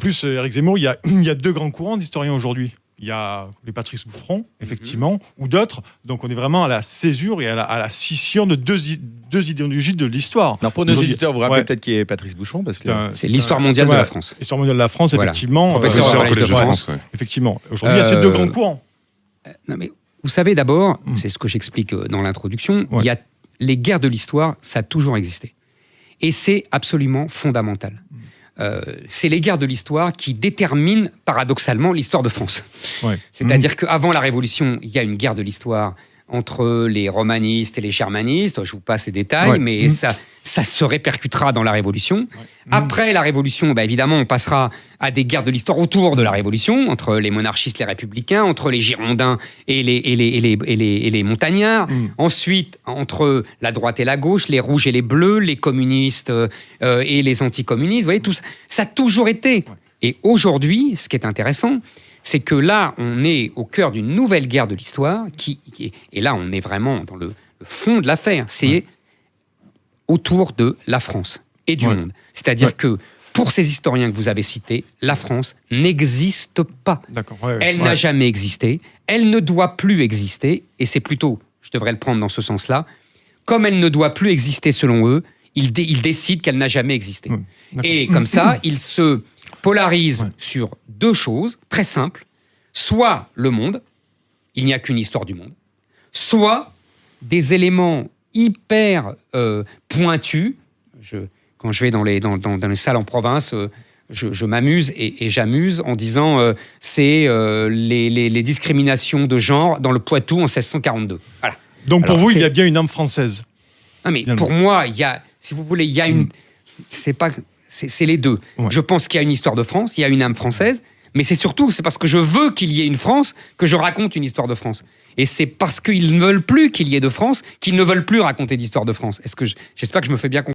plus, Éric Zemmour, il y a deux grands courants d'historiens aujourd'hui. Il y a les Patrice Boucheron, effectivement, ou d'autres. Donc on est vraiment à la césure et à la scission de deux idéologies de l'histoire. Alors pour nos auditeurs, vous rappelez peut-être qui est Patrice Boucheron parce que c'est l'histoire mondiale de la France. L'histoire mondiale de la France, Voilà. effectivement. Professeur au Collège de France. Effectivement. Aujourd'hui, il y a ces deux grands courants. Non, mais vous savez, d'abord, c'est ce que j'explique dans l'introduction, il y a les guerres de l'histoire, ça a toujours existé. Et c'est absolument fondamental. C'est les guerres de l'histoire qui déterminent paradoxalement l'histoire de France. Ouais. C'est-à-dire qu'avant la Révolution, il y a une guerre de l'histoire entre les romanistes et les germanistes. Je vous passe les détails, mais ça se répercutera dans la Révolution. Après la Révolution, évidemment, on passera à des guerres de l'histoire autour de la Révolution, entre les monarchistes et les républicains, entre les Girondins et les montagnards. Ensuite, entre la droite et la gauche, les rouges et les bleus, les communistes et les anticommunistes. Vous voyez, tout ça, ça a toujours été. Et aujourd'hui, ce qui est intéressant, c'est que là, on est au cœur d'une nouvelle guerre de l'histoire, et là, on est vraiment dans le fond de l'affaire. C'est autour de la France et du monde. C'est-à-dire que, pour ces historiens que vous avez cités, la France n'existe pas. Elle n'a jamais existé, elle ne doit plus exister, et c'est plutôt, je devrais le prendre dans ce sens-là, comme elle ne doit plus exister selon eux, ils décident qu'elle n'a jamais existé. Et comme ça, ils se polarisent sur deux choses très simples. Soit le monde, il n'y a qu'une histoire du monde, soit des éléments hyper pointus. Quand je vais dans les salles en province, je m'amuse et j'amuse en disant c'est les discriminations de genre dans le Poitou en 1642. Voilà. Donc pour vous, il y a bien une âme française. Non, mais pour moi, il y a, si vous voulez, il y a une... C'est les deux. Je pense qu'il y a une histoire de France, il y a une âme française, mais c'est parce que je veux qu'il y ait une France que je raconte une histoire de France. Et c'est parce qu'ils ne veulent plus qu'il y ait de France qu'ils ne veulent plus raconter d'histoire de France. J'espère que je me fais bien comprendre.